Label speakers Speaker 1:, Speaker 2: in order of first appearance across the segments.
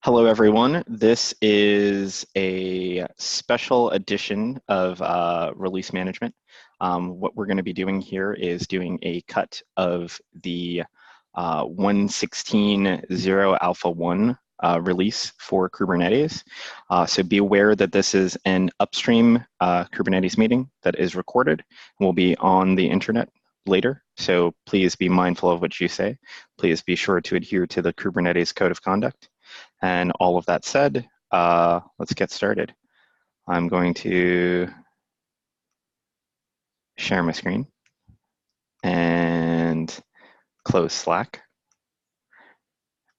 Speaker 1: Hello, everyone. This is a special edition of release management. What we're going to be doing here is doing a cut of the 1.16.0-alpha.1 release for Kubernetes. So be aware that this is an upstream Kubernetes meeting that is recorded and will be on the internet later. So please be mindful of what you say. Please be sure to adhere to the Kubernetes Code of Conduct. And all of that said, let's get started. I'm going to share my screen and close Slack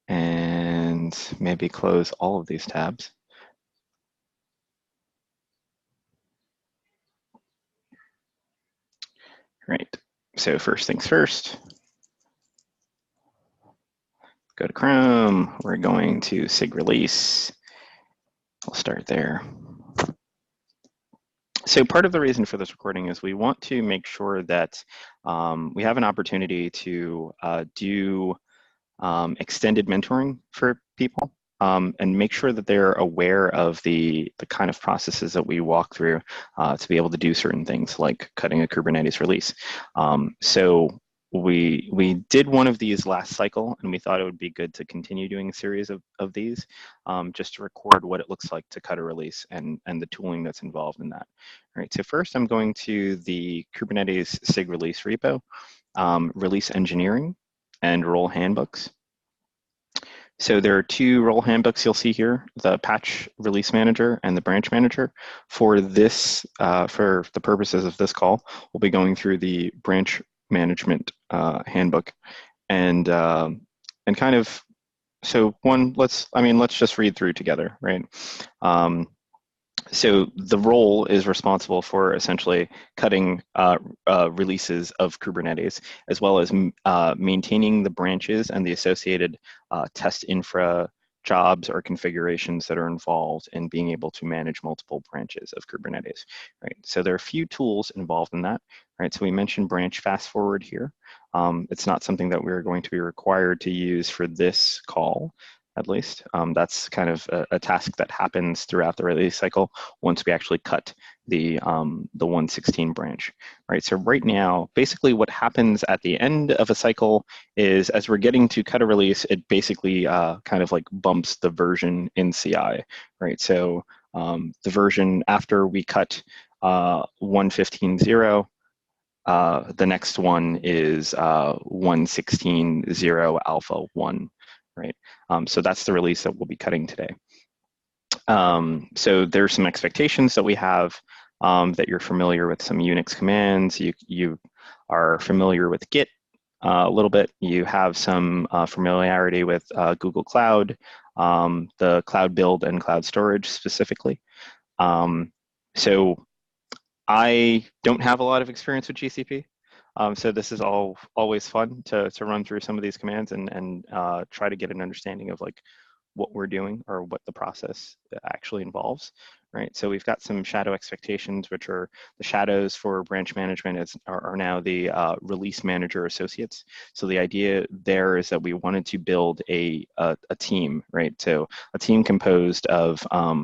Speaker 1: and maybe close all of these tabs. Right, so first things first, go to Chrome, we're going to sig release. I'll start there. So part of the reason for this recording is we want to make sure that we have an opportunity to do extended mentoring for people and make sure that they're aware of the kind of processes that we walk through to be able to do certain things like cutting a Kubernetes release. So we did one of these last cycle, and we thought it would be good to continue doing a series of these just to record what it looks like to cut a release and the tooling that's involved in that. All right, so first I'm going to the Kubernetes SIG release repo, release engineering, and role handbooks. So there are two role handbooks you'll see here, the patch release manager and the branch manager. For this, for the purposes of this call, we'll be going through the branch management handbook and kind of, so one, let's just read through together, right? So the role is responsible for essentially cutting releases of Kubernetes, as well as maintaining the branches and the associated test infra jobs or configurations that are involved in being able to manage multiple branches of Kubernetes, right? So there are a few tools involved in that, right? So we mentioned branch fast forward here. It's not something that we're going to be required to use for this call, at least. That's kind of a task that happens throughout the release cycle once we actually cut the 1.16 branch, right? So right now, basically what happens at the end of a cycle is as we're getting to cut a release, it basically kind of like bumps the version in CI, right? So the version after we cut 1.15.0, the next one is 1.16.0-alpha.1. Right, so that's the release that we'll be cutting today. So there's some expectations that we have, that you're familiar with some Unix commands, you are familiar with Git a little bit, you have some familiarity with Google Cloud, the cloud build and cloud storage specifically. So I don't have a lot of experience with GCP. So this is always fun to run through some of these commands and try to get an understanding of like what we're doing or what the process actually involves, right? So we've got some shadow expectations, which are the shadows for branch management are now the release manager associates. So the idea there is that we wanted to build a team, right? So a team composed of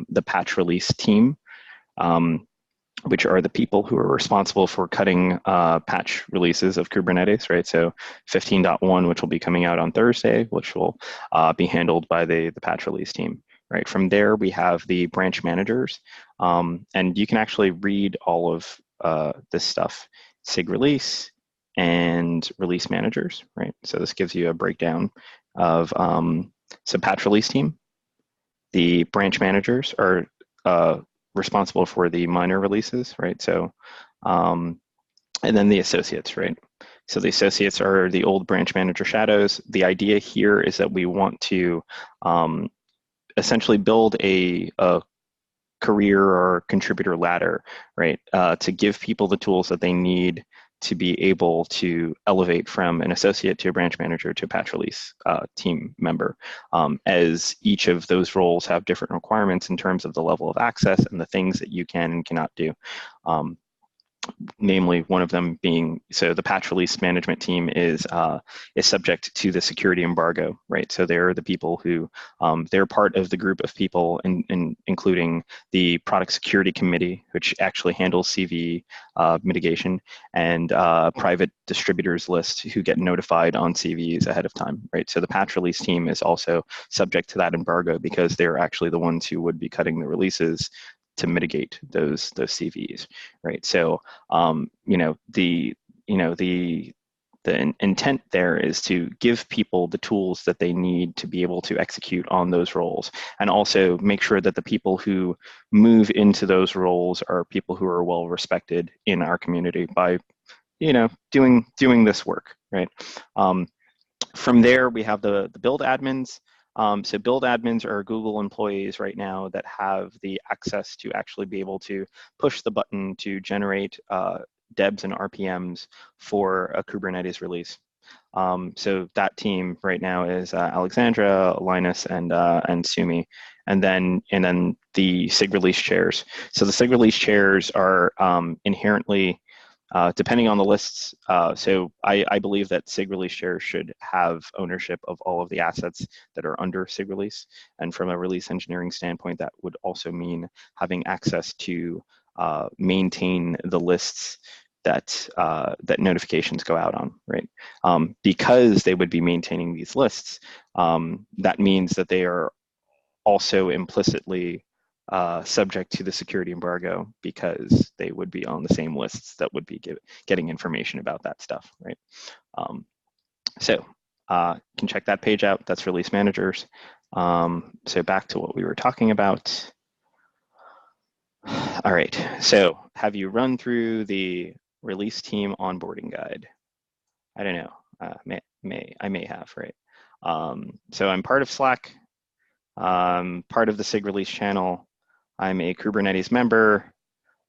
Speaker 1: the patch release team, which are the people who are responsible for cutting patch releases of Kubernetes, right? So 15.1, which will be coming out on Thursday, which will be handled by the patch release team, right? From there, we have the branch managers, and you can actually read all of this stuff, SIG release and release managers, right? So this gives you a breakdown of, so patch release team, the branch managers are responsible for the minor releases, right? So, and then the associates, right? So the associates are the old branch manager shadows. The idea here is that we want to essentially build a career or contributor ladder, right? To give people the tools that they need to be able to elevate from an associate to a branch manager to a patch release team member, as each of those roles have different requirements in terms of the level of access and the things that you can and cannot do. namely one of them being, so the patch release management team is subject to the security embargo, right? So they're the people who, they're part of the group of people, including the product security committee, which actually handles CV mitigation, and private distributors list who get notified on CVs ahead of time, right? So the patch release team is also subject to that embargo because they're actually the ones who would be cutting the releases to mitigate those CVs, right? So the intent there is to give people the tools that they need to be able to execute on those roles, and also make sure that the people who move into those roles are people who are well respected in our community by doing this work, right? From there, we have the build admins. So build admins are Google employees right now that have the access to actually be able to push the button to generate debs and RPMs for a Kubernetes release. So that team right now is Alexandra, Linus, and Sumi, and then the SIG release chairs. So the SIG release chairs are inherently depending on the lists. So I believe that SIG release chairs should have ownership of all of the assets that are under SIG release. And from a release engineering standpoint, that would also mean having access to maintain the lists that notifications go out on, right? Because they would be maintaining these lists, that means that they are also implicitly subject to the security embargo because they would be on the same lists that would be getting information about that stuff, right? So can check that page out. That's release managers. So back to what we were talking about. All right, so have you run through the release team onboarding guide? I don't know, I may have, right? So I'm part of Slack, part of the SIG release channel. I'm a Kubernetes member.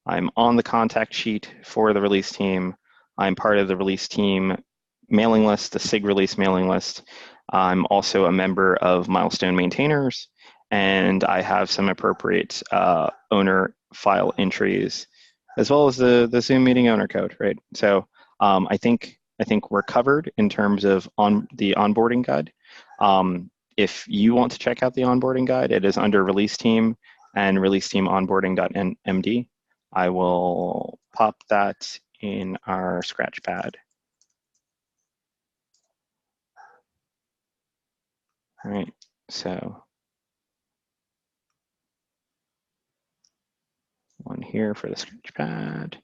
Speaker 1: I'm on the contact sheet for the release team. I'm part of the release team mailing list, the SIG release mailing list. I'm also a member of Milestone Maintainers, and I have some appropriate owner file entries, as well as the Zoom meeting owner code, right? So I think we're covered in terms of the onboarding guide. If you want to check out the onboarding guide, it is under release team and release team onboarding.md. I will pop that in our Scratchpad. All right, so one here for the Scratchpad,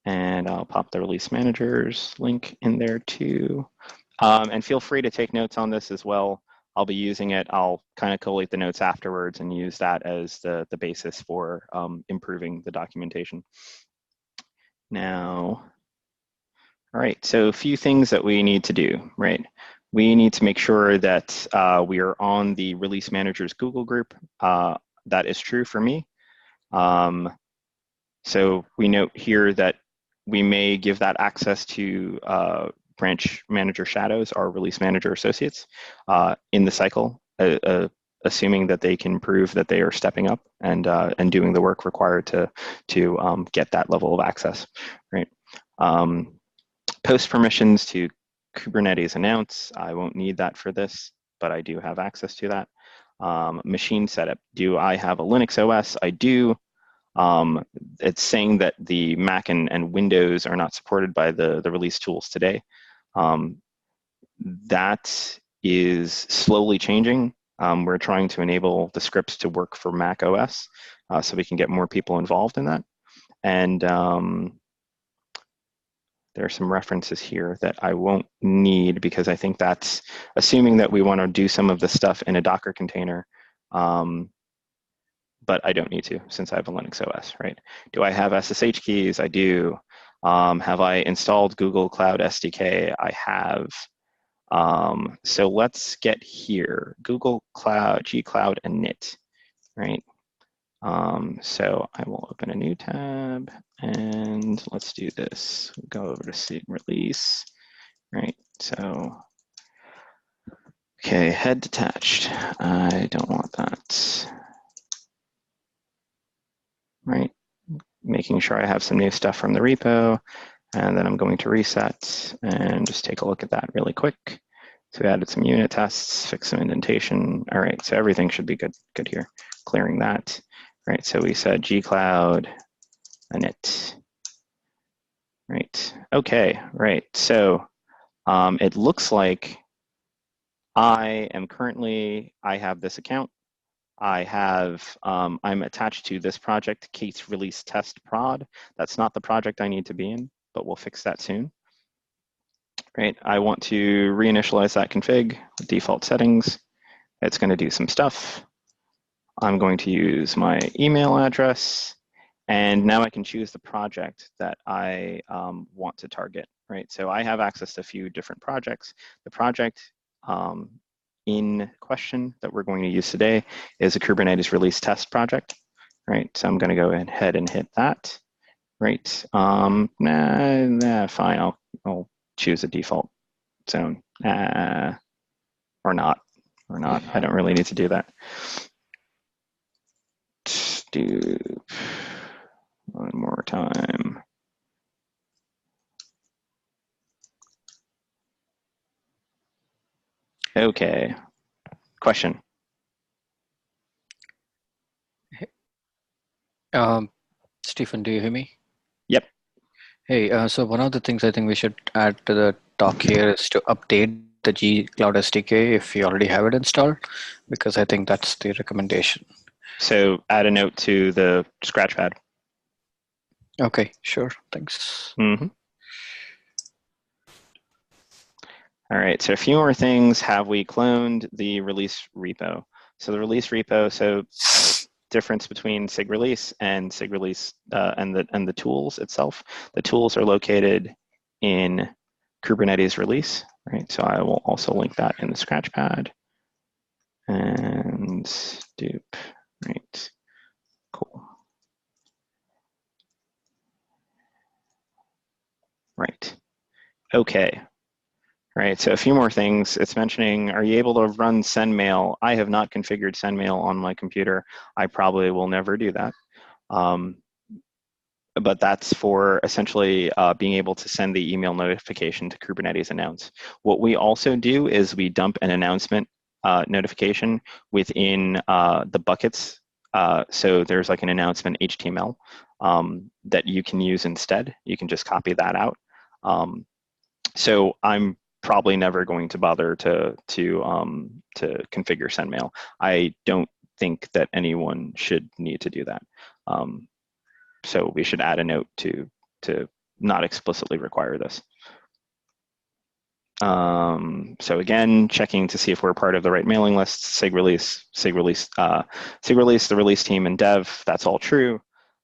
Speaker 1: and I'll pop the release managers link in there too. And feel free to take notes on this as well. I'll be using it. I'll kind of collate the notes afterwards and use that as the basis for improving the documentation. Now, all right, so a few things that we need to do, right? We need to make sure that we are on the release managers Google group. That is true for me. So we note here that we may give that access to branch manager shadows, our release manager associates, in the cycle, assuming that they can prove that they are stepping up and doing the work required to get that level of access, right? Post permissions to Kubernetes announce. I won't need that for this, but I do have access to that. Machine setup. Do I have a Linux OS? I do. It's saying that the Mac and Windows are not supported by the release tools today. That is slowly changing. We're trying to enable the scripts to work for Mac OS so we can get more people involved in that. And there are some references here that I won't need because I think that's assuming that we want to do some of the stuff in a Docker container. But I don't need to since I have a Linux OS, right? Do I have SSH keys? I do. Have I installed Google Cloud SDK? I have. So let's get here. Google Cloud, G Cloud, and init, right? So I will open a new tab and let's do this. We'll go over to SIG release, right? So, okay, head detached. I don't want that. Right, making sure I have some new stuff from the repo, and then I'm going to reset and just take a look at that really quick. So we added some unit tests, fixed some indentation. All right, so everything should be good here. Clearing that. All right, so we said gcloud init. Right, okay, right. So it looks like I have this account. I'm attached to this project, case release test prod. That's not the project I need to be in, but we'll fix that soon. Right, I want to reinitialize that config with default settings. It's going to do some stuff. I'm going to use my email address, and now I can choose the project that I want to target, right? So I have access to a few different projects. The project in question that we're going to use today is a Kubernetes release test project, right? So I'm going to go ahead and hit that, right? Fine, I'll choose a default zone, or not. I don't really need to do that. Do one more time. Okay, question.
Speaker 2: Stephen, do you hear me?
Speaker 1: Yep.
Speaker 2: Hey, so one of the things I think we should add to the talk here is to update the G Cloud SDK if you already have it installed, because I think that's the recommendation.
Speaker 1: So add a note to the Scratchpad.
Speaker 2: Okay, sure, thanks.
Speaker 1: Mm-hmm. All right, so a few more things. Have we cloned the release repo? So the release repo, so difference between SIG release and SIG release and the tools itself. The tools are located in Kubernetes release, right? So I will also link that in the Scratchpad. And dupe, right? Cool. Right. Okay. Right, so a few more things. It's mentioning, are you able to run SendMail? I have not configured SendMail on my computer. I probably will never do that. But that's for essentially being able to send the email notification to Kubernetes announce. What we also do is we dump an announcement notification within the buckets. So there's like an announcement HTML that you can use instead. You can just copy that out. So I'm probably never going to bother to configure SendMail. I don't think that anyone should need to do that. So we should add a note to not explicitly require this. So again, checking to see if we're part of the right mailing list, SIG release, the release team and dev, that's all true.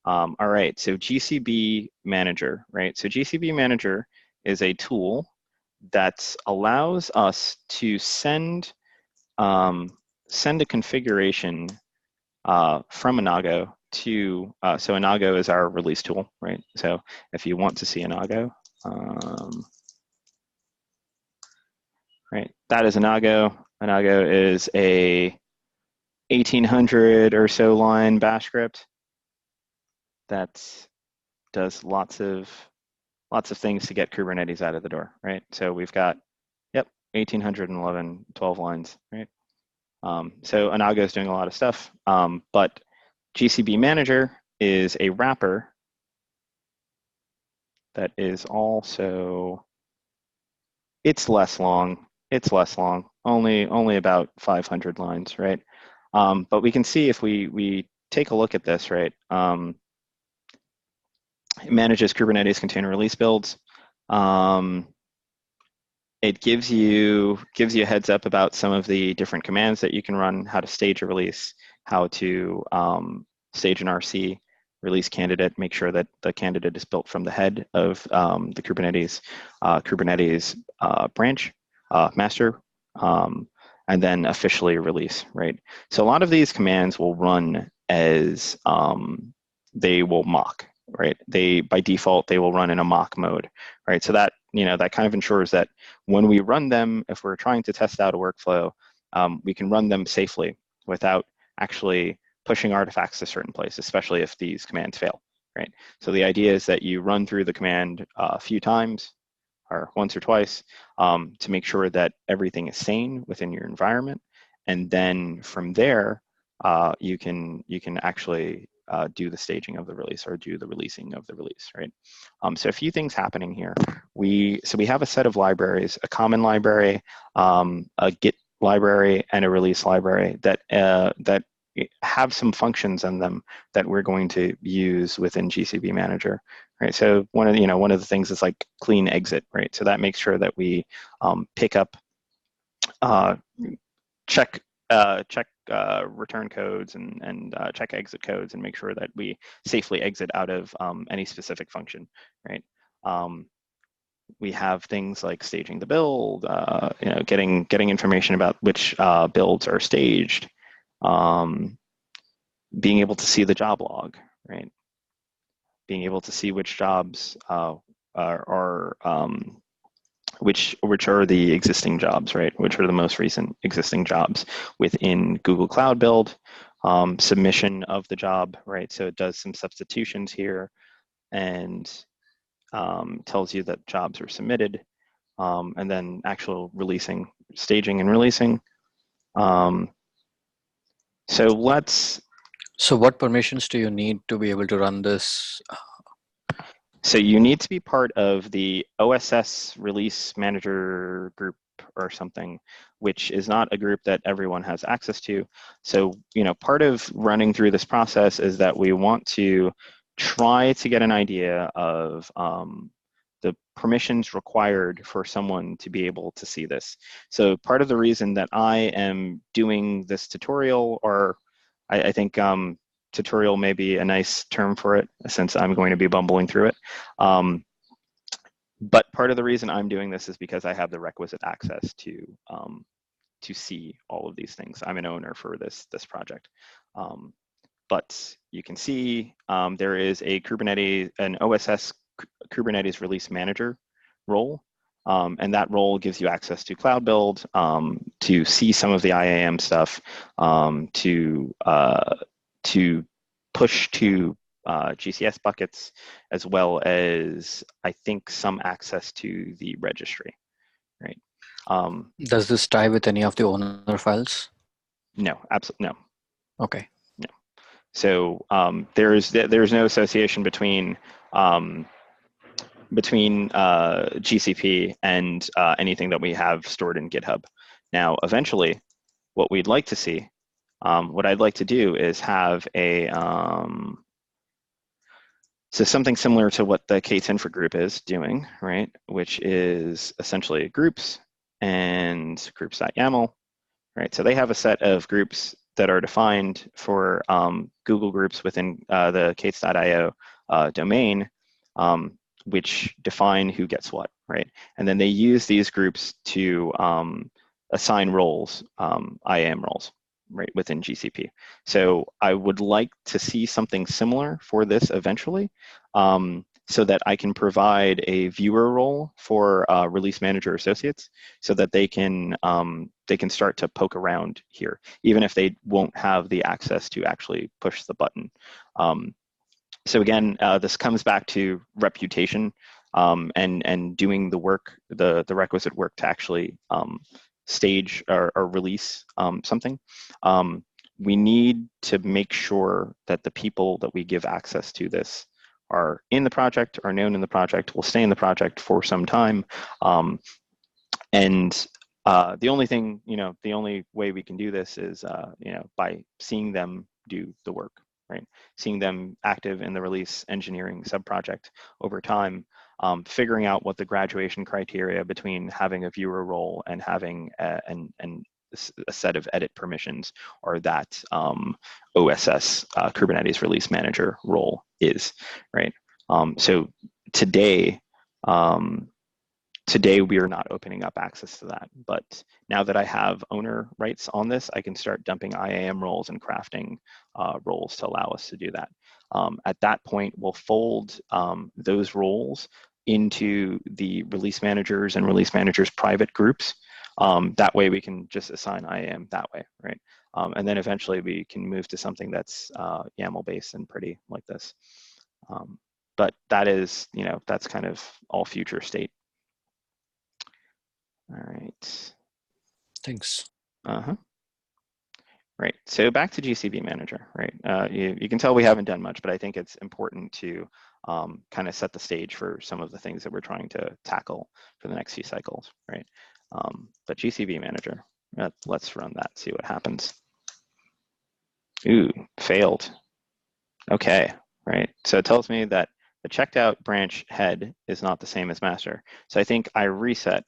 Speaker 1: All right, so GCB Manager, right? So GCB Manager is a tool that allows us to send a configuration from Inago to, so Inago is our release tool, right? So if you want to see Inago, right, that is Inago. Inago is a 1800 or so line bash script that does lots of things to get Kubernetes out of the door, right? So we've got, 1811, 12 lines, right? So Inago is doing a lot of stuff, but GCB Manager is a wrapper that is also, it's less long, only about 500 lines, right? But we can see if we take a look at this, right? It manages Kubernetes container release builds. It gives you a heads up about some of the different commands that you can run, how to stage a release, how to stage an RC, release candidate, make sure that the candidate is built from the head of the Kubernetes branch, master, and then officially release, right? So a lot of these commands will run as they will mock, right? By default, they will run in a mock mode, right? So that, that kind of ensures that when we run them, if we're trying to test out a workflow, we can run them safely without actually pushing artifacts to certain places, especially if these commands fail, right? So the idea is that you run through the command a few times, or once or twice, to make sure that everything is sane within your environment, and then from there, you can actually do the staging of the release or do the releasing of the release, right? So a few things happening here. We have a set of libraries, a common library, a Git library, and a release library that have some functions in them that we're going to use within GCP Manager, right? So one of the things is like clean exit, right? So that makes sure that we pick up, uh, check return codes and check exit codes and make sure that we safely exit out of any specific function, right? We have things like staging the build, getting information about which builds are staged, being able to see the job log, right? Being able to see which jobs are which are the existing jobs, right? Which are the most recent existing jobs within Google Cloud Build, submission of the job, right? So it does some substitutions here and tells you that jobs are submitted, and then actual releasing, staging and releasing. So let's.
Speaker 2: So what permissions do you need to be able to run this?
Speaker 1: So you need to be part of the OSS release manager group or something, which is not a group that everyone has access to. So, part of running through this process is that we want to try to get an idea of the permissions required for someone to be able to see this. So part of the reason that I am doing this tutorial, or I think tutorial may be a nice term for it since I'm going to be bumbling through it. But part of the reason I'm doing this is because I have the requisite access to see all of these things. I'm an owner for this project. But you can see there is an OSS Kubernetes release manager role. And that role gives you access to Cloud Build, to see some of the IAM stuff, to push to GCS buckets, as well as I think some access to the registry, right?
Speaker 2: Does this tie with any of the owner files?
Speaker 1: No, absolutely no.
Speaker 2: Okay.
Speaker 1: No. So there's no association between GCP and anything that we have stored in GitHub. Now, eventually, what we'd like to see, what I'd like to do is have so something similar to what the K10 group is doing, right? Which is essentially groups and groups.yaml, right? So they have a set of groups that are defined for Google groups within the Kates.io domain, which define who gets what, right? And then they use these groups to assign roles, IAM roles, right, within GCP. So I would like to see something similar for this eventually, so that I can provide a viewer role for release manager associates, so that they can start to poke around here, even if they won't have the access to actually push the button. So again, this comes back to reputation, and doing the work, the requisite work to actually stage or release something. We need to make sure that the people that we give access to this are in the project, are known in the project, will stay in the project for some time, and the only thing, the only way we can do this is, by seeing them do the work, right? Seeing them active in the release engineering subproject over time, figuring out what the graduation criteria between having a viewer role and having a set of edit permissions, or that OSS Kubernetes release manager role is, right? So today, today we are not opening up access to that, but now that I have owner rights on this, I can start dumping IAM roles and crafting roles to allow us to do that. At that point, we'll fold those roles into the release managers and release managers private groups. That way we can just assign IAM that way, right? And then eventually we can move to something that's YAML based and pretty like this. But that is, that's kind of all future state. All right.
Speaker 2: Thanks.
Speaker 1: Uh-huh. Right. So back to GCP Manager, right? You can tell we haven't done much, but I think it's important to kind of set the stage for some of the things that we're trying to tackle for the next few cycles, right? But GCP Manager, let's run that, see what happens. Ooh, failed. Okay, right. So it tells me that the checked out branch head is not the same as master. So I think I reset,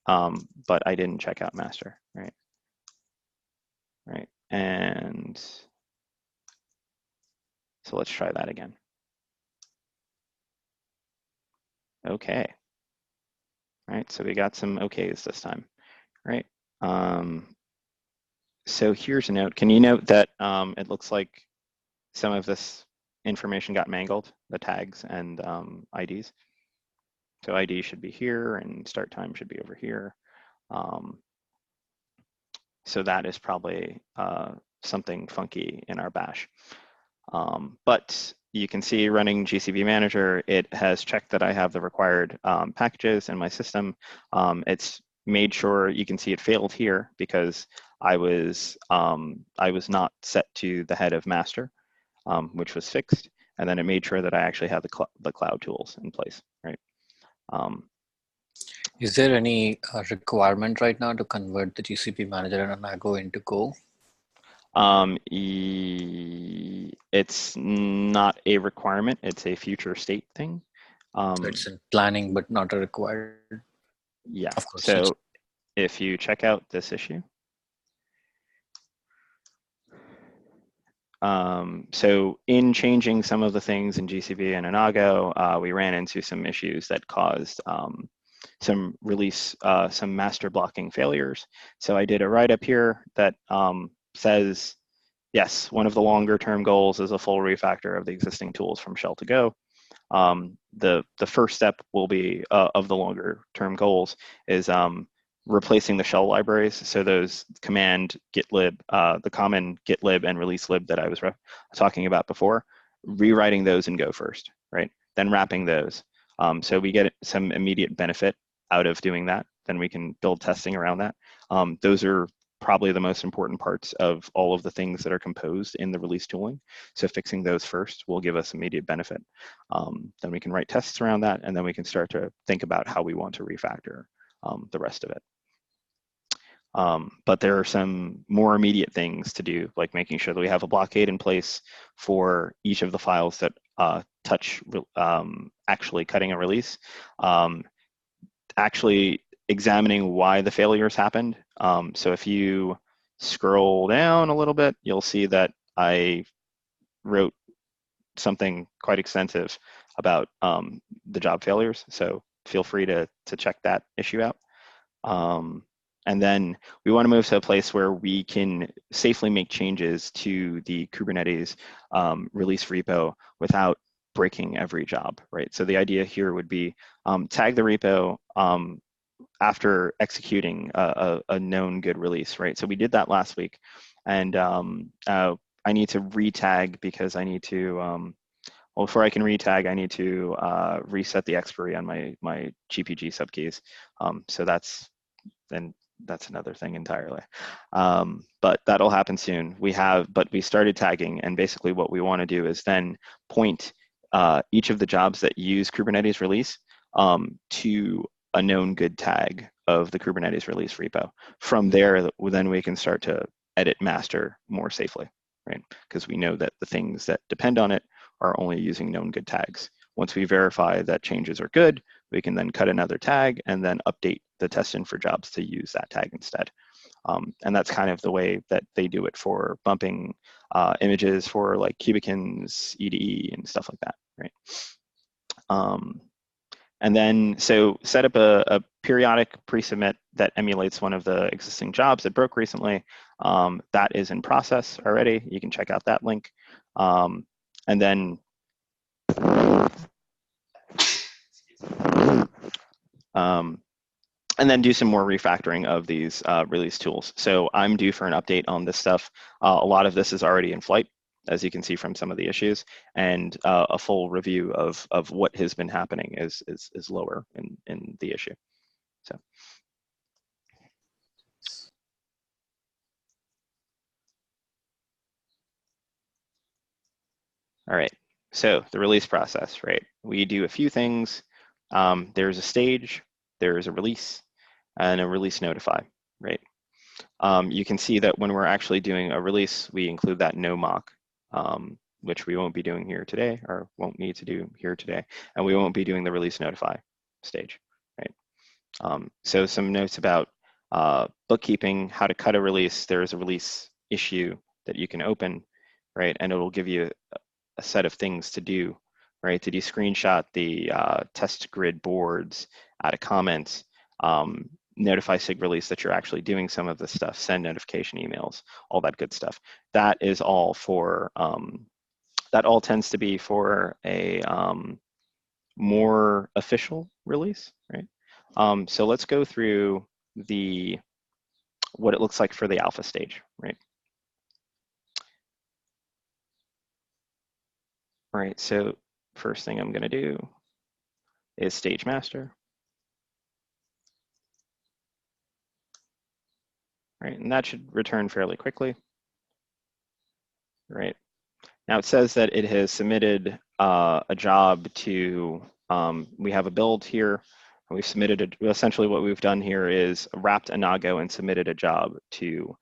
Speaker 1: but I didn't check out master, right? Right. And so let's try that again. Okay. Right. So we got some okays this time, right? So here's a note. Can you note that it looks like some of this information got mangled, the tags and IDs? So ID should be here and start time should be over here. So that is probably something funky in our bash. But you can see running GCP Manager, it has checked that I have the required packages in my system. It's made sure, you can see it failed here because I was not set to the head of master, which was fixed. And then it made sure that I actually had the cloud tools in place, right?
Speaker 2: Is there any requirement right now to convert the GCP manager and Anago into Go?
Speaker 1: It's not a requirement, it's a future state thing.
Speaker 2: So it's in planning, but not a required.
Speaker 1: Yeah,
Speaker 2: Of course.
Speaker 1: so if you check out this issue, so in changing some of the things in GCP and Anago, we ran into some issues that caused some master blocking failures. So I did a write-up here that says, yes, one of the longer term goals is a full refactor of the existing tools from shell to Go. The first step will be of the longer term goals is replacing the shell libraries. So those command gitlib, the common gitlib and release lib that I was talking about before, rewriting those in Go first, right? Then wrapping those. So we get some immediate benefit out of doing that. Then we can build testing around that. Those are probably the most important parts of all of the things that are composed in the release tooling. So fixing those first will give us immediate benefit. Then we can write tests around that, and then we can start to think about how we want to refactor the rest of it. But there are some more immediate things to do, like making sure that we have a blockade in place for each of the files that touch actually cutting a release, actually examining why the failures happened. So if you scroll down a little bit, you'll see that I wrote something quite extensive about the job failures. So feel free to check that issue out. And then we want to move to a place where we can safely make changes to the Kubernetes release repo without breaking every job, right? So the idea here would be tag the repo after executing a known good release, right? So we did that last week, and I need to retag because I need to, well, before I can retag, I need to reset the expiry on my GPG subkeys. So that's another thing entirely. But that'll happen soon. But we started tagging, and basically what we want to do is then point each of the jobs that use Kubernetes release to a known good tag of the Kubernetes release repo. From there, then we can start to edit master more safely, right? Because we know that the things that depend on it are only using known good tags. Once we verify that changes are good, we can then cut another tag and then update the test info jobs to use that tag instead. And that's kind of the way that they do it for bumping images for like Kubekins, EDE, and stuff like that, right? And then, so set up a periodic pre-submit that emulates one of the existing jobs that broke recently. That is in process already. You can check out that link. And then, do some more refactoring of these release tools. So I'm due for an update on this stuff. A lot of this is already in flight. as you can see from some of the issues, and a full review of what has been happening is lower in the issue. So. All right, so the release process, right? We do a few things. There's a stage, there's a release, and a release notify, right? You can see that when we're actually doing a release, we include that no mock, which we won't be doing here today, or won't need to do here today, and we won't be doing the release notify stage, right? So some notes about bookkeeping, how to cut a release. There is a release issue that you can open, right? And it will give you a set of things to do, right? Did you screenshot the test grid boards, add a comment, notify SIG release that you're actually doing some of this stuff, send notification emails, all that good stuff. That is all for, that all tends to be for a more official release, right? So let's go through what it looks like for the alpha stage, right? All right, so first thing I'm gonna do is stage master. Right, and that should return fairly quickly. Right, now it says that it has submitted a job to, we have a build here. We've submitted, essentially what we've done here is wrapped Inago and submitted a job to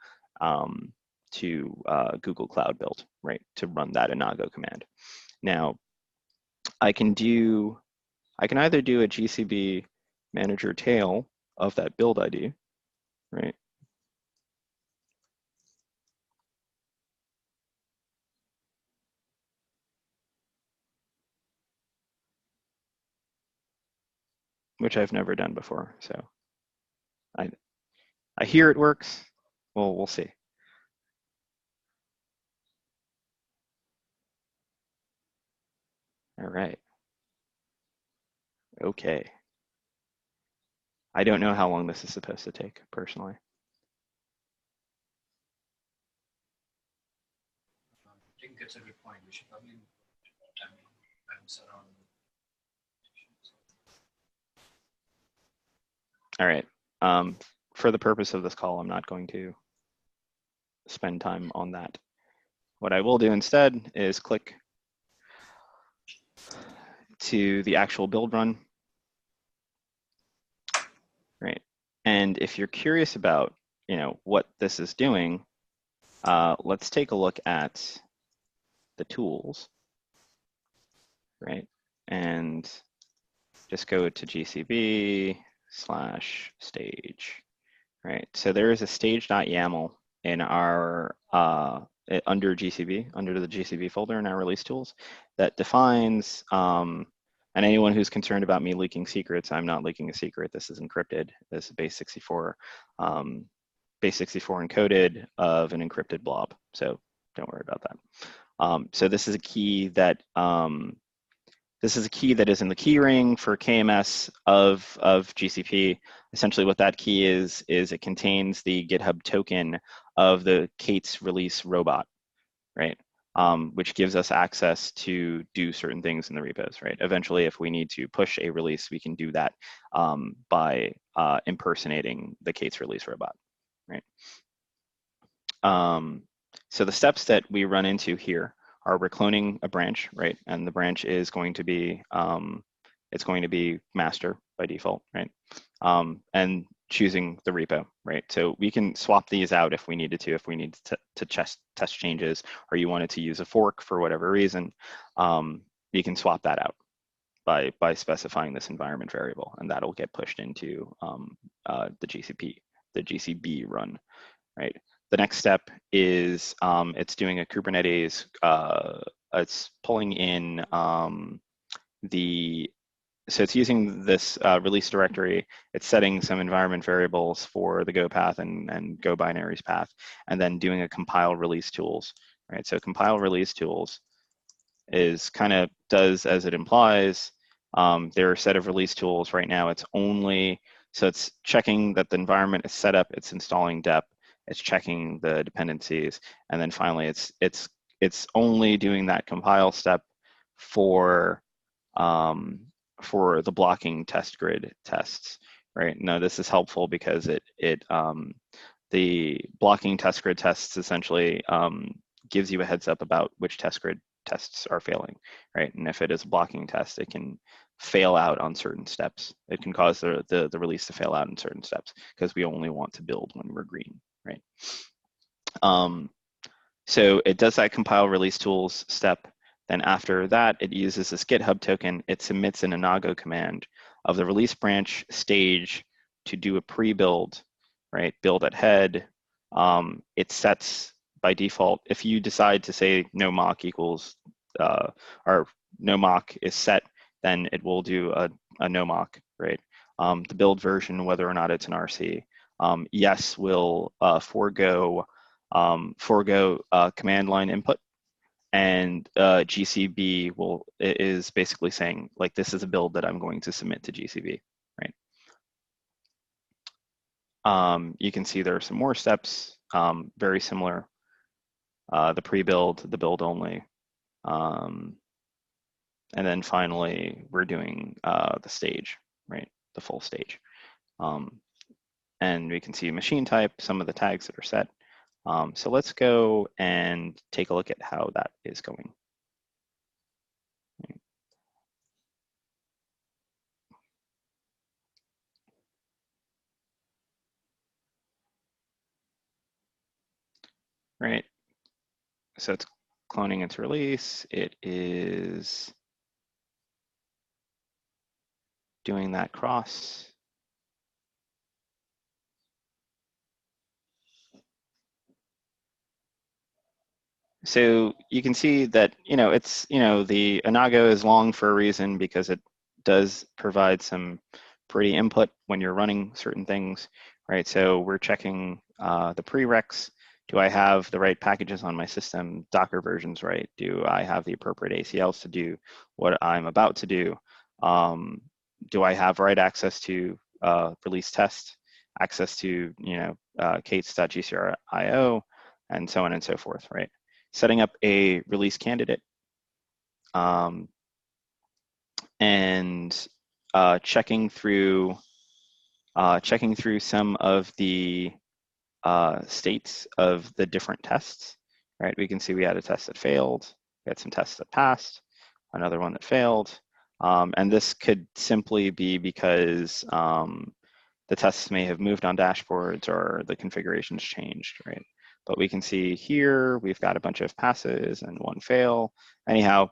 Speaker 1: Google Cloud Build, right, to run that Inago command. Now, I can either do a GCB manager tail of that build ID, right? Which I've never done before, so I hear it works. Well, we'll see. All right. Okay. I don't know how long this is supposed to take, personally.
Speaker 2: I think it's a good point. We should probably times around.
Speaker 1: All right. For the purpose of this call, I'm not going to spend time on that. What I will do instead is click to the actual build run, right? And if you're curious about, what this is doing, let's take a look at the tools, right? And just go to GCB/stage, right? So there is a stage.yaml in our, under GCB, under the GCB folder in our release tools that defines, and anyone who's concerned about me leaking secrets, I'm not leaking a secret. This is encrypted. This is base 64 encoded of an encrypted blob. So don't worry about that. So this is a key that is in the key ring for KMS of GCP. Essentially what that key is it contains the GitHub token of the K8s release robot, right? Which gives us access to do certain things in the repos, right? Eventually, if we need to push a release, we can do that by impersonating the K8s release robot, right? So the steps that we run into here are we're cloning a branch, right? And the branch is going to be, it's going to be master by default, right? And choosing the repo, right? So we can swap these out if we needed to, if we need to test changes, or you wanted to use a fork for whatever reason, you can swap that out by specifying this environment variable, and that'll get pushed into the GCB run, right? The next step is it's doing a Kubernetes, it's pulling in so it's using this release directory, it's setting some environment variables for the Go path and Go binaries path, and then doing a compile release tools, right? So compile release tools is kind of does as it implies. There are a set of release tools right now. It's checking that the environment is set up, it's installing dep, it's checking the dependencies, and then finally it's it's only doing that compile step for um, the blocking test grid tests, right? Now this is helpful because the blocking test grid tests essentially gives you a heads up about which test grid tests are failing, right? And if it is a blocking test, it can fail out on certain steps. It can cause the release to fail out in certain steps because we only want to build when we're green, right? So it does that compile release tools step. Then after that, it uses this GitHub token. It submits an inago command of the release branch stage to do a pre-build, right? Build at head. It sets by default, if you decide to say no mock equals, or no mock is set, then it will do a no mock, right? The build version, whether or not it's an RC. Yes will forego command line input, and GCB is basically saying like this is a build that I'm going to submit to GCB, right? You can see there are some more steps, very similar. The pre-build, the build only, and then finally we're doing the stage, right? The full stage. And we can see machine type, some of the tags that are set. So let's go and take a look at how that is going. Right, so it's cloning its release. It is doing that cross. So you can see that, it's, the Inago is long for a reason because it does provide some pretty input when you're running certain things, right? So we're checking the prereqs. Do I have the right packages on my system? Docker versions, right? Do I have the appropriate ACLs to do what I'm about to do? Do I have right access to release test, access to, cates.gcr.io, and so on and so forth, right? Setting up a release candidate, and checking through some of the states of the different tests, right? We can see we had a test that failed, we had some tests that passed, another one that failed, and this could simply be because the tests may have moved on dashboards or the configurations changed, right? But we can see here we've got a bunch of passes and one fail. Anyhow,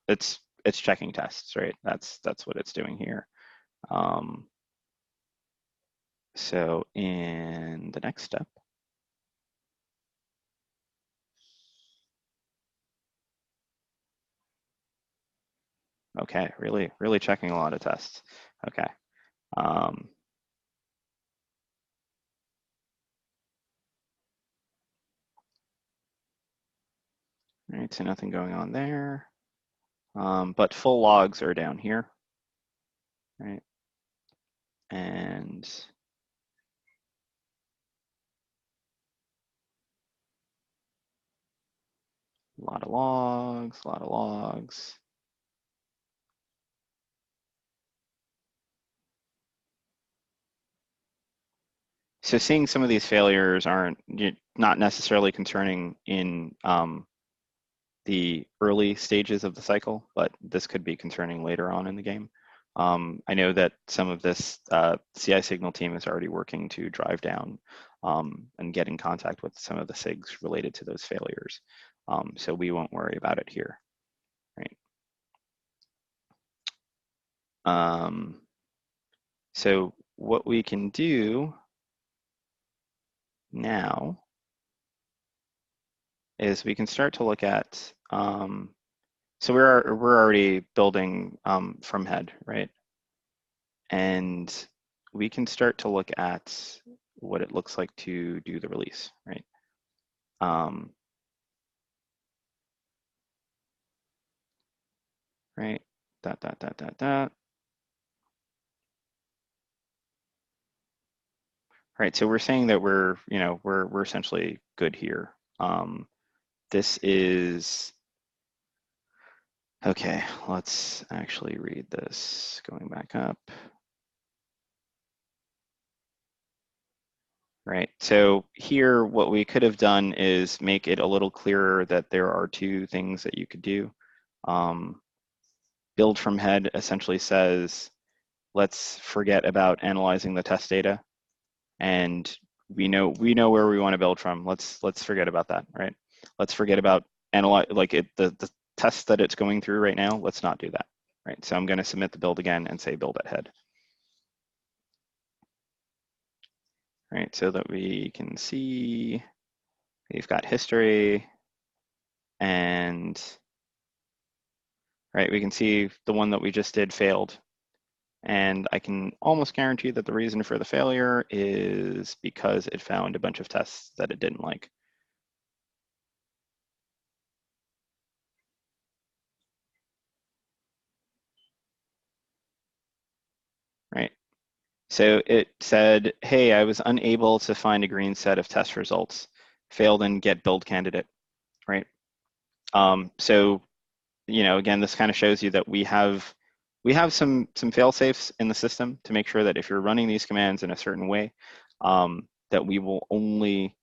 Speaker 1: it's checking tests, right? That's what it's doing here. So in the next step, okay, really checking a lot of tests. Okay. All right, so nothing going on there. But full logs are down here, right? And a lot of logs, a lot of logs. So seeing some of these failures aren't not necessarily concerning in the early stages of the cycle, but this could be concerning later on in the game. I know that some of this CI signal team is already working to drive down and get in contact with some of the SIGs related to those failures. So we won't worry about it here, right? So what we can do now is we can start to look at, so we're already building from head, right? And we can start to look at what it looks like to do the release, right? Right, that. Right, so we're saying that we're essentially good here. this is, okay, let's actually read this, going back up. Right, so here what we could have done is make it a little clearer that there are two things that you could do. Build from head essentially says, let's forget about analyzing the test data, and we know where we want to build from. Let's forget about that, right? Let's forget about analyze the test that it's going through right now. Let's not do that, right? So I'm going to submit the build again and say build at head, right? So that we can see we've got history, and right, we can see the one that we just did failed. And I can almost guarantee that the reason for the failure is because it found a bunch of tests that it didn't like. Right? So it said, hey, I was unable to find a green set of test results, failed in get build candidate, right? So, again, this kind of shows you that we have some fail safes in the system to make sure that if you're running these commands in a certain way, that we will only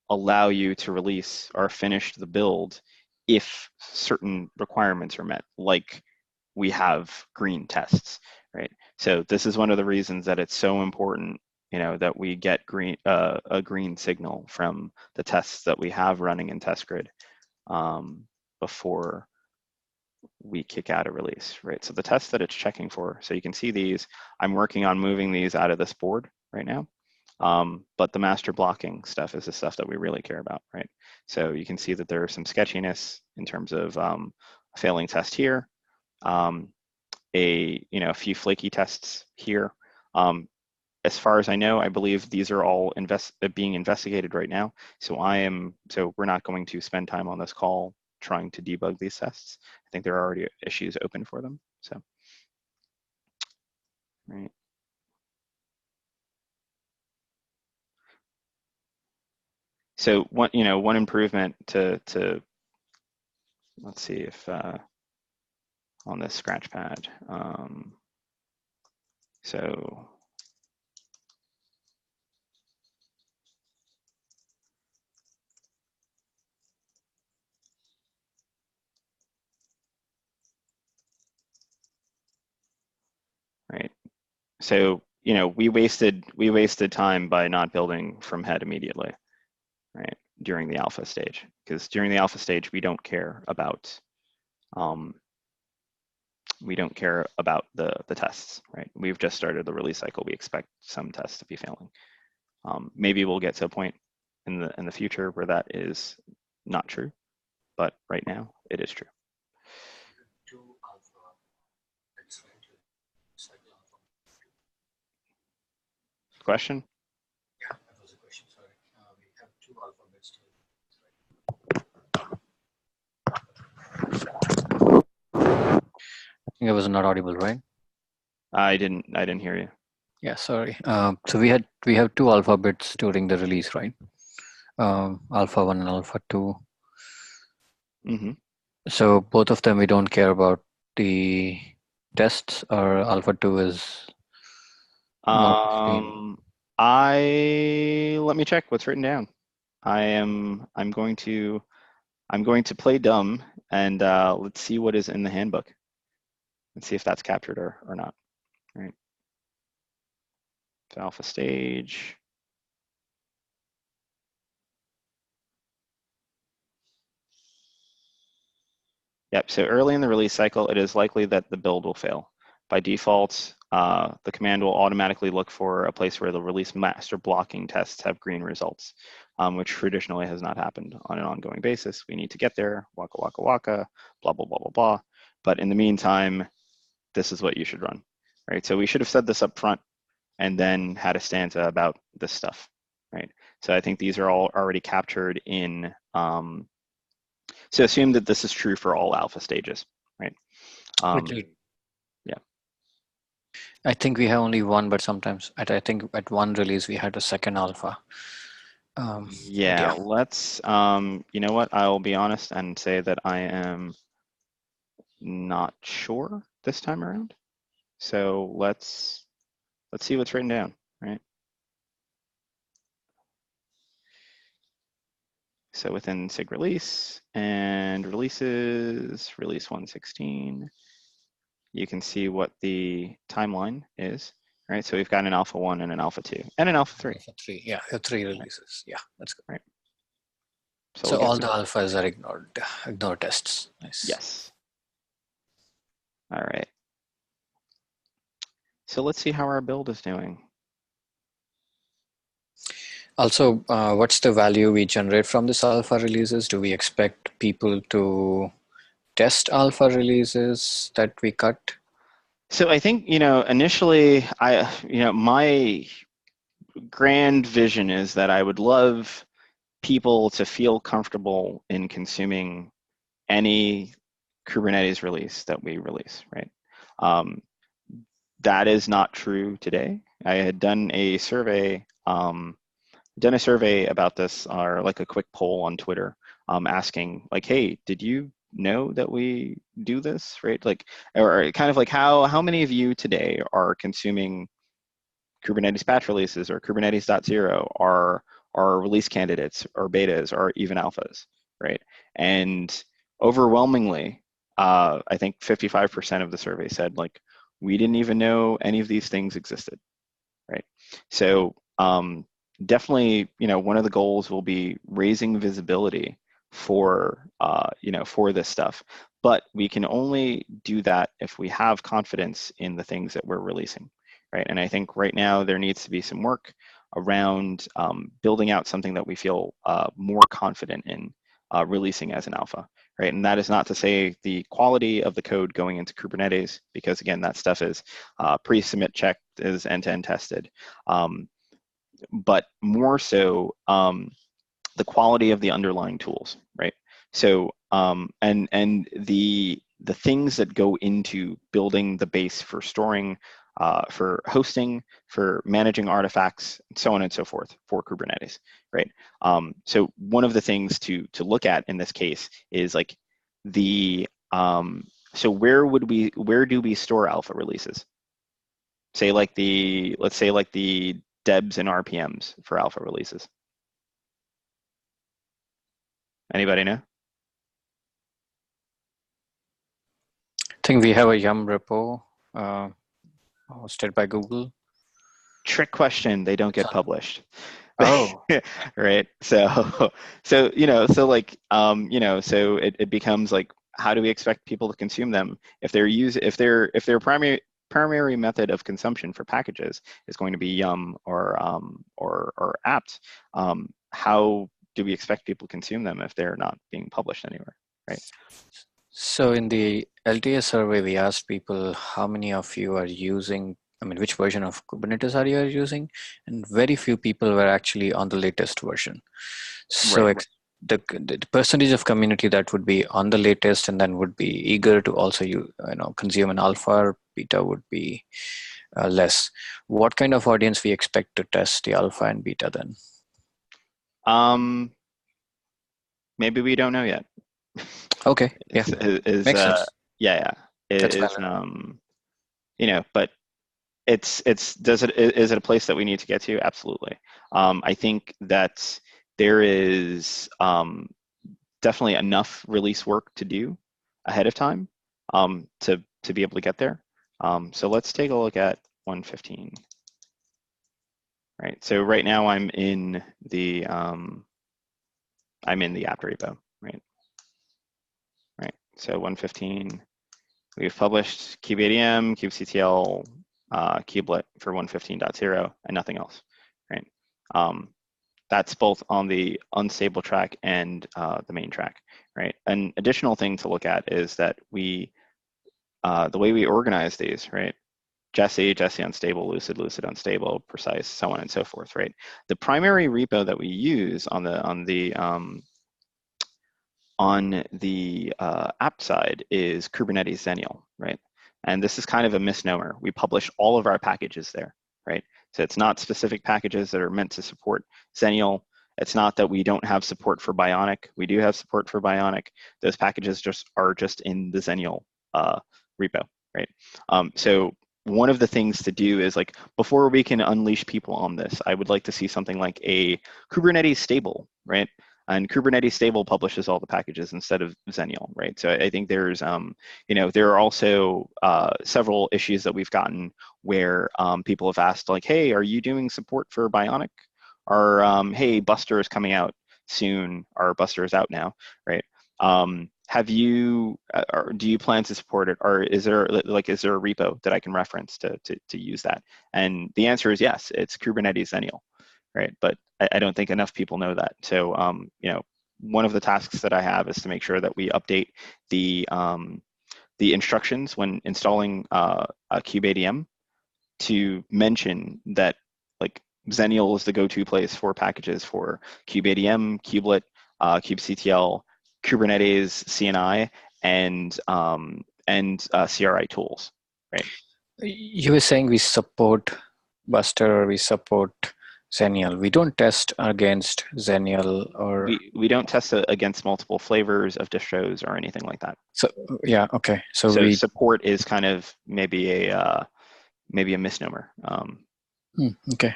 Speaker 1: allow you to release or finish the build if certain requirements are met, like we have green tests, right? So this is one of the reasons that it's so important, that we get a green signal from the tests that we have running in test grid before we kick out a release, right? So the tests that it's checking for, so you can see these, I'm working on moving these out of this board right now. But the master blocking stuff is the stuff that we really care about, right? So you can see that there is some sketchiness in terms of a failing test here, a few flaky tests here. As far as I know, I believe these are all being investigated right now. So we're not going to spend time on this call trying to debug these tests. I think there are already issues open for them. So, right. So one improvement to let's see if on this scratch pad. So right. So we wasted time by not building from head immediately, right, during the alpha stage, because during the alpha stage we don't care about the tests, right? We've just started the release cycle. We expect some tests to be failing. Maybe we'll get to a point in the future where that is not true, but right now it is true. Question?
Speaker 2: Yeah, that was a question. Sorry. We have two alphabets. I think I was not audible, right?
Speaker 1: I didn't hear you.
Speaker 2: Yeah, sorry. So we have two alphabets during the release, right? Alpha 1 and Alpha 2.
Speaker 1: Mm-hmm.
Speaker 2: So both of them we don't care about the tests, or Alpha 2 is more clean.
Speaker 1: Let me check what's written down. I'm going to play dumb and let's see what is in the handbook. Let's see if that's captured or not. Right. So alpha stage. Yep, so early in the release cycle, it is likely that the build will fail. By default, the command will automatically look for a place where the release master blocking tests have green results, which traditionally has not happened on an ongoing basis. We need to get there, waka, waka, waka, blah, blah, blah, blah, blah. But in the meantime, this is what you should run, right? So we should have said this up front and then had a stanza about this stuff, right? So I think these are all already captured in, so assume that this is true for all alpha stages, right? Yeah.
Speaker 2: I think we have only one, but sometimes I think at one release we had a second alpha.
Speaker 1: Yeah,
Speaker 2: Yeah.
Speaker 1: let's, you know what? I'll be honest and say that I am not sure this time around. So let's see what's written down, right? So within SIG release and releases, release 1.16, you can see what the timeline is, right? So we've got an alpha 1 and an alpha 2 and an alpha 3,
Speaker 2: Alpha 3. Yeah, three
Speaker 1: right?
Speaker 2: releases. Yeah, that's good.
Speaker 1: Right. So
Speaker 2: So
Speaker 1: we'll get
Speaker 2: all
Speaker 1: some,
Speaker 2: the alphas are ignored. Ignore tests. Nice.
Speaker 1: yes. All right. So let's see how our build is doing.
Speaker 2: Also, what's the value we generate from this alpha releases? Do we expect people to test alpha releases that we cut?
Speaker 1: So I think, initially my grand vision is that I would love people to feel comfortable in consuming any Kubernetes release that we release, right? Um, that is not true today. I had done a survey about this, or like a quick poll on Twitter, asking like, hey, did you know that we do this, right? Like, or kind of like how many of you today are consuming Kubernetes patch releases or Kubernetes 0.0 are release candidates or betas or even alphas, right? And overwhelmingly, I think 55% of the survey said like, we didn't even know any of these things existed, right? So definitely, one of the goals will be raising visibility for this stuff. But we can only do that if we have confidence in the things that we're releasing, right? And I think right now there needs to be some work around building out something that we feel more confident in releasing as an alpha, right? And that is not to say the quality of the code going into Kubernetes, because again, that stuff is pre-submit checked, is end-to-end tested, but more so the quality of the underlying tools, right? So and the things that go into building the base for storing, for hosting, for managing artifacts, and so on and so forth for Kubernetes, right? So one of the things to look at in this case is like the so where do we store alpha releases? Let's say like the debs and RPMs for alpha releases. Anybody know?
Speaker 2: I think we have a Yum repo uh, hosted by Google.
Speaker 1: Trick question, they don't get
Speaker 2: So,
Speaker 1: published.
Speaker 2: oh,
Speaker 1: Right? So it becomes like, how do we expect people to consume them if if their primary method of consumption for packages is going to be Yum or apt? How do we expect people to consume them if they're not being published anywhere, right?
Speaker 2: so in the LTS survey, we asked people how many of you are using, I mean, which version of Kubernetes are you using? And very few people were actually on the latest version. So
Speaker 1: Right.
Speaker 2: the percentage of community that would be on the latest and then would be eager to also consume an alpha or beta would be less. What kind of audience we expect to test the alpha and beta then?
Speaker 1: Maybe we don't know yet.
Speaker 2: Okay, yeah,
Speaker 1: Is
Speaker 2: makes sense.
Speaker 1: yeah, yeah. It
Speaker 2: That's
Speaker 1: is
Speaker 2: valid.
Speaker 1: but is it a place that we need to get to? Absolutely. I think that there is definitely enough release work to do ahead of time to be able to get there. So let's take a look at 1.15. Right. So right now I'm in the apt repo. Right. Right. So 1.15. We've published kubeadm, kubectl, kubelet for 1.15.0 and nothing else, right? That's both on the unstable track and the main track, right? An additional thing to look at is that the way we organize these, right? Jesse unstable, Lucid unstable, precise, so on and so forth, right? The primary repo that we use on the app side is Kubernetes Xennial, right? And this is kind of a misnomer. We publish all of our packages there, right? So it's not specific packages that are meant to support Xennial. It's not that we don't have support for Bionic. We do have support for Bionic. Those packages are just in the Xennial repo, right? So one of the things to do is, like, before we can unleash people on this, I would like to see something like a Kubernetes stable, right? And Kubernetes stable publishes all the packages instead of Xennial, right? So I think there's, there are also several issues that we've gotten where people have asked, like, hey, are you doing support for Bionic? Or, hey, Buster is coming out soon, or Buster is out now, right? Have you, or do you plan to support it, or is there a repo that I can reference to use that? And the answer is yes, it's Kubernetes Xennial, right? But I don't think enough people know that. So, one of the tasks that I have is to make sure that we update the instructions when installing a kubeadm to mention that, like, Xennial is the go-to place for packages for kubeadm, kubelet, kubectl, Kubernetes CNI, and CRI tools, right?
Speaker 2: You were saying we support Buster or we support Xennial. We don't test against Xennial or.
Speaker 1: We don't test against multiple flavors of distros or anything like that.
Speaker 2: So yeah, okay. So
Speaker 1: So
Speaker 2: we.
Speaker 1: support is kind of maybe a misnomer.
Speaker 2: Okay.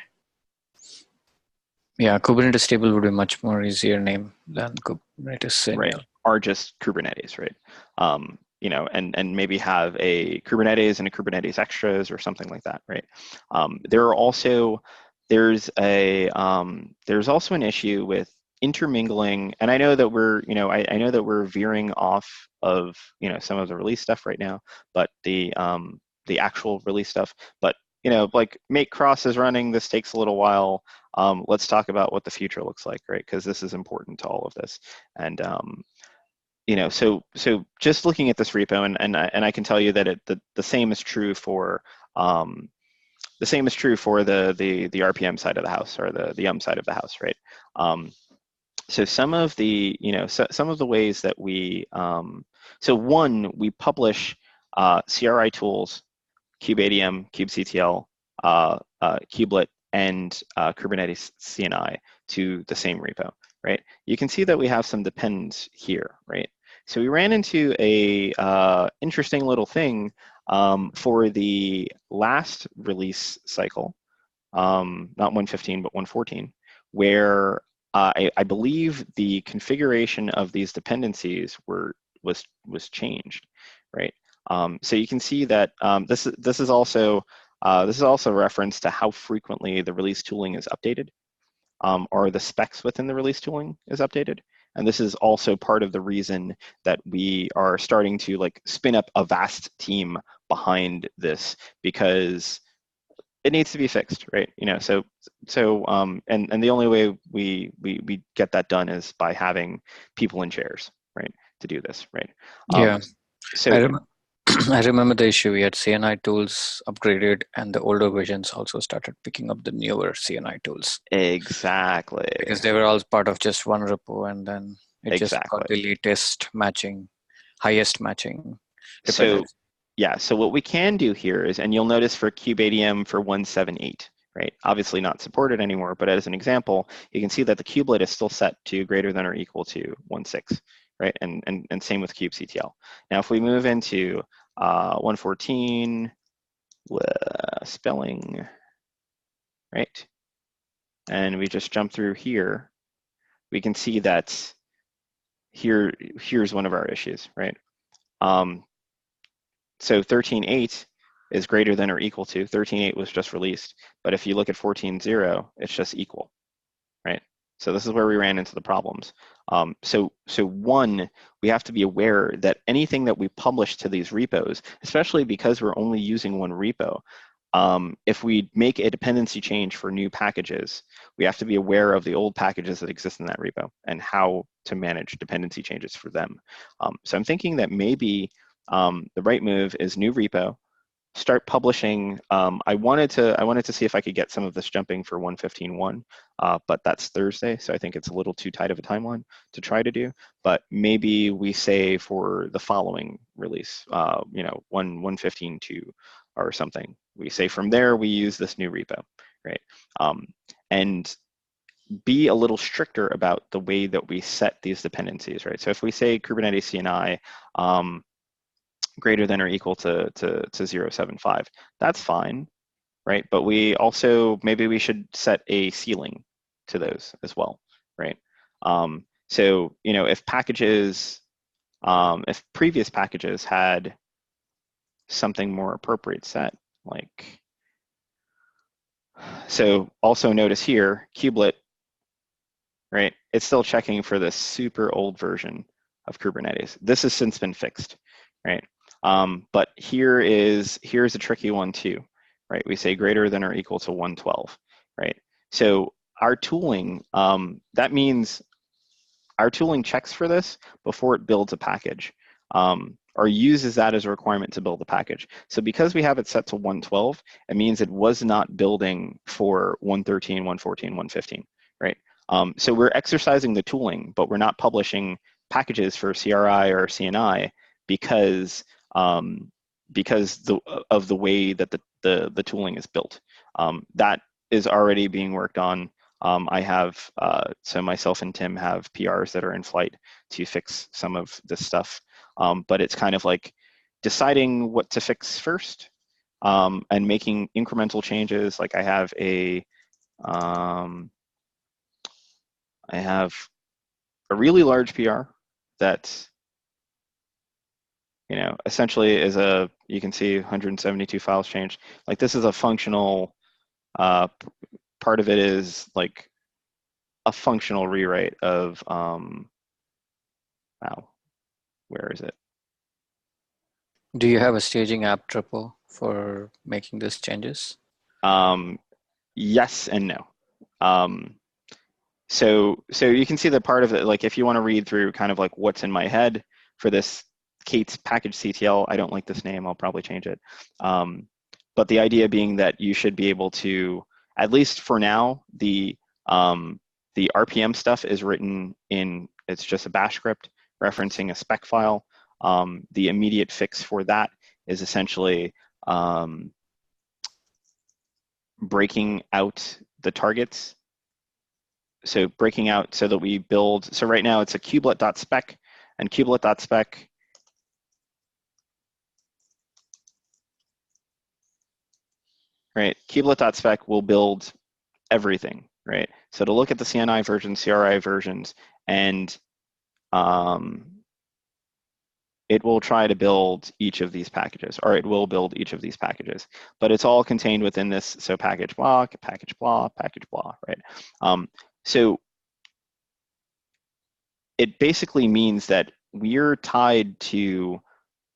Speaker 2: Yeah, Kubernetes stable would be much more easier name than Kubernetes Xennial.
Speaker 1: Right. Are just Kubernetes, right? And maybe have a Kubernetes and a Kubernetes extras or something like that, right? There's also an issue with intermingling, and I know that I know that we're veering off of some of the release stuff right now, but the actual release stuff, but like, make cross is running. This takes a little while. Let's talk about what the future looks like, right? Because this is important to all of this. And so just looking at this repo, and I can tell you that the same is true for the RPM side of the house, or the side of the house, right? So some of the some of the ways that we we publish CRI tools, kubeadm, kubectl, kubelet, and Kubernetes CNI to the same repo, right? You can see that we have some depends here, right? So we ran into a interesting little thing for the last release cycle, not 1.15 but 1.14, where I believe the configuration of these dependencies was changed, right? So you can see that this is also a reference to how frequently the release tooling is updated, or the specs within the release tooling is updated. And this is also part of the reason that we are starting to, like, spin up a vast team behind this, because it needs to be fixed, right? And the only way we get that done is by having people in chairs, right, to do this, right?
Speaker 2: Yeah.
Speaker 1: So
Speaker 2: I remember the issue. We had CNI tools upgraded, and the older versions also started picking up the newer CNI tools.
Speaker 1: Exactly.
Speaker 2: Because they were all part of just one repo, and then it just got the latest matching, highest matching dependency.
Speaker 1: So yeah, so what we can do here is, and you'll notice for kubeadm for 1.7.8, right? Obviously not supported anymore, but as an example, you can see that the kubelet is still set to greater than or equal to 1.6, right? And same with kubectl. Now, if we move into 1.14 spelling, right? And we just jump through here, we can see that here's one of our issues, right? So 13.8 is greater than or equal to, 13.8 was just released, but if you look at 14.0, it's just equal, right? So this is where we ran into the problems. So one, we have to be aware that anything that we publish to these repos, especially because we're only using one repo, if we make a dependency change for new packages, we have to be aware of the old packages that exist in that repo and how to manage dependency changes for them. So I'm thinking that maybe the right move is new repo, start publishing. I wanted to see if I could get some of this jumping for 1.15.1, but that's Thursday, so I think it's a little too tight of a timeline to try to do. But maybe we say for the following release, 1.15.2 or something. We say from there we use this new repo, right? And be a little stricter about the way that we set these dependencies, right? So if we say Kubernetes CNI greater than or equal to 0.75, that's fine, right? But we also, maybe we should set a ceiling to those as well, right? So, if packages, if previous packages had something more appropriate set, like, so also notice here, kubelet, right? It's still checking for this super old version of Kubernetes. This has since been fixed, right? But here's a tricky one too, right? We say greater than or equal to 112, right? So our tooling, that means our tooling checks for this before it builds a package, or uses that as a requirement to build a package. So because we have it set to 112, it means it was not building for 113, 114, 115, right? So we're exercising the tooling, but we're not publishing packages for CRI or CNI because of the way that the tooling is built. That is already being worked on. I have, so myself and Tim have PRs that are in flight to fix some of this stuff, but it's kind of like deciding what to fix first, and making incremental changes. Like I have a really large PR that, essentially is you can see 172 files changed. Like this is a functional, part of it is like a functional rewrite of, wow, where is it?
Speaker 2: Do you have a staging app repo for making these changes?
Speaker 1: Yes and no. Um, so you can see the part of it, like if you want to read through kind of like what's in my head for this Kate's package CTL, I don't like this name, I'll probably change it. But the idea being that you should be able to, at least for now, the RPM stuff is written in, it's just a bash script referencing a spec file. The immediate fix for that is essentially breaking out the targets. So breaking out so that we build, so right now it's a kubelet.spec, and kubelet.spec, right? Kubelet.spec will build everything, right? So to look at the CNI versions, CRI versions, and it will try to build each of these packages, or it will build each of these packages, but it's all contained within this. So package blah, package blah, package blah, right? So it basically means that we're tied to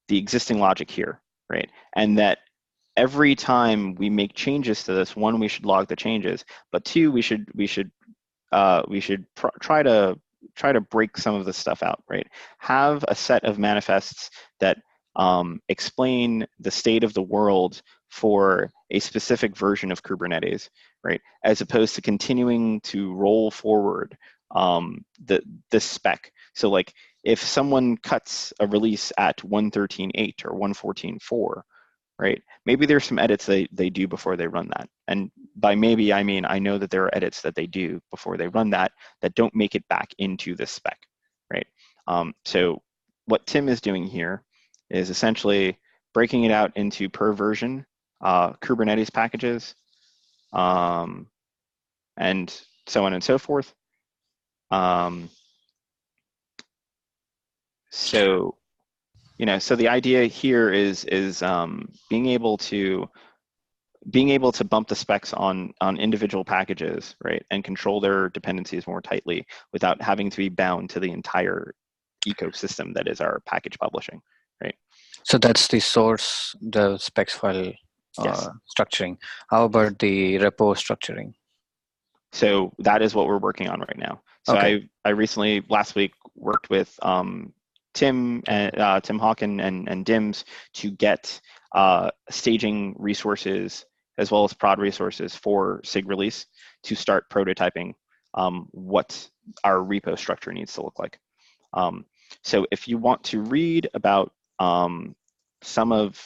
Speaker 1: the existing logic here, right? And that every time we make changes to this, one, we should log the changes, but two, we should try to break some of this stuff out, right? Have a set of manifests that explain the state of the world for a specific version of Kubernetes, right? As opposed to continuing to roll forward the spec. So like if someone cuts a release at 113.8 or 114.4, right? Maybe there's some edits they do before they run that. And by maybe, I mean, I know that there are edits that they do before they run that don't make it back into the spec, right? So what Tim is doing here is essentially breaking it out into per version Kubernetes packages, and so on and so forth. So so the idea here is being able to bump the specs on individual packages, right, and control their dependencies more tightly without having to be bound to the entire ecosystem that is our package publishing, right?
Speaker 2: So that's the source, the specs file
Speaker 1: Yes.
Speaker 2: structuring. How about the repo structuring?
Speaker 1: So that is what we're working on right now. So
Speaker 2: Okay.
Speaker 1: I recently, last week, worked with Tim Hawken and Dims to get staging resources as well as prod resources for SIG release to start prototyping what our repo structure needs to look like. So if you want to read about some of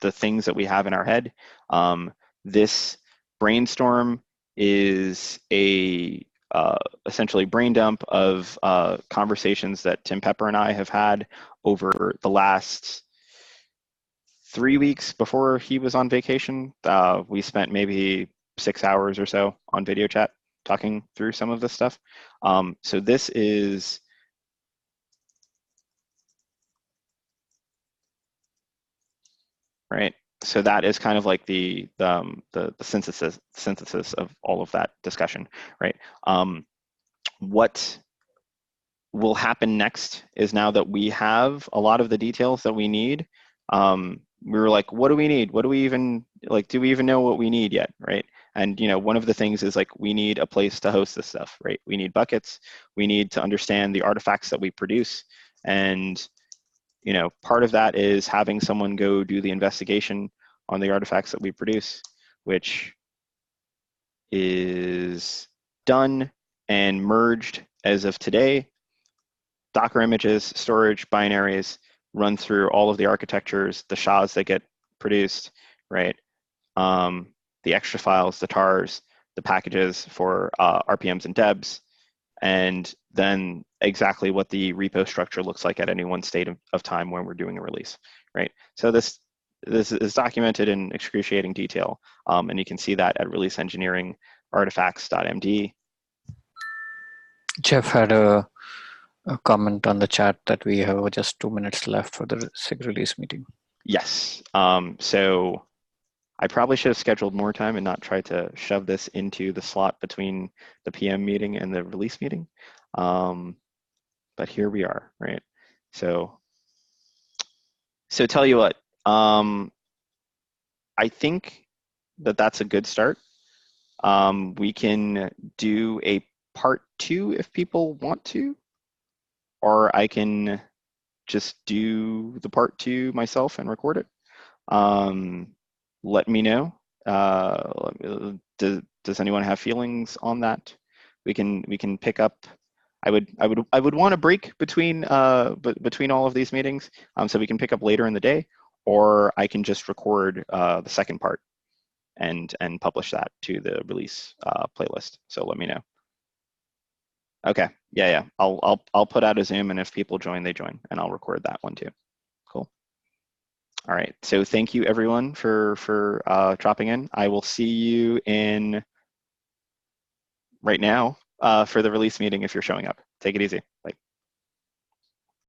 Speaker 1: the things that we have in our head, this brainstorm is a essentially brain dump of conversations that Tim Pepper and I have had over the last 3 weeks before he was on vacation. We spent maybe 6 hours or so on video chat talking through some of this stuff. So this is right. So that is kind of like the synthesis of all of that discussion, right? What will happen next is, now that we have a lot of the details that we need, we were like, what do we need? What do we even, like, do we even know what we need yet, right? And, one of the things is, like, we need a place to host this stuff, right? We need buckets. We need to understand the artifacts that we produce. And, part of that is having someone go do the investigation on the artifacts that we produce, which is done and merged as of today. Docker images, storage, binaries, run through all of the architectures, the SHAs that get produced, right? The extra files, the tars, the packages for RPMs and debs, and then exactly what the repo structure looks like at any one state of time when we're doing a release, right? So this is documented in excruciating detail, and you can see that at release engineering artifacts.md.
Speaker 2: Jeff had a comment on the chat that we have just 2 minutes left for the SIG release meeting.
Speaker 1: Yes. So I probably should have scheduled more time and not tried to shove this into the slot between the PM meeting and the release meeting. But here we are, right? So tell you what, I think that that's a good start. We can do a part 2 if people want to, or I can just do the part 2 myself and record it. Let me know. Does anyone have feelings on that? We can pick up. I would want a break between between all of these meetings, so we can pick up later in the day, or I can just record the second part and publish that to the release playlist. So let me know. Okay, yeah. I'll put out a Zoom, and if people join, they join, and I'll record that one too. Cool. All right. So thank you everyone for dropping in. I will see you in right now for the release meeting if you're showing up. Take it easy. Bye.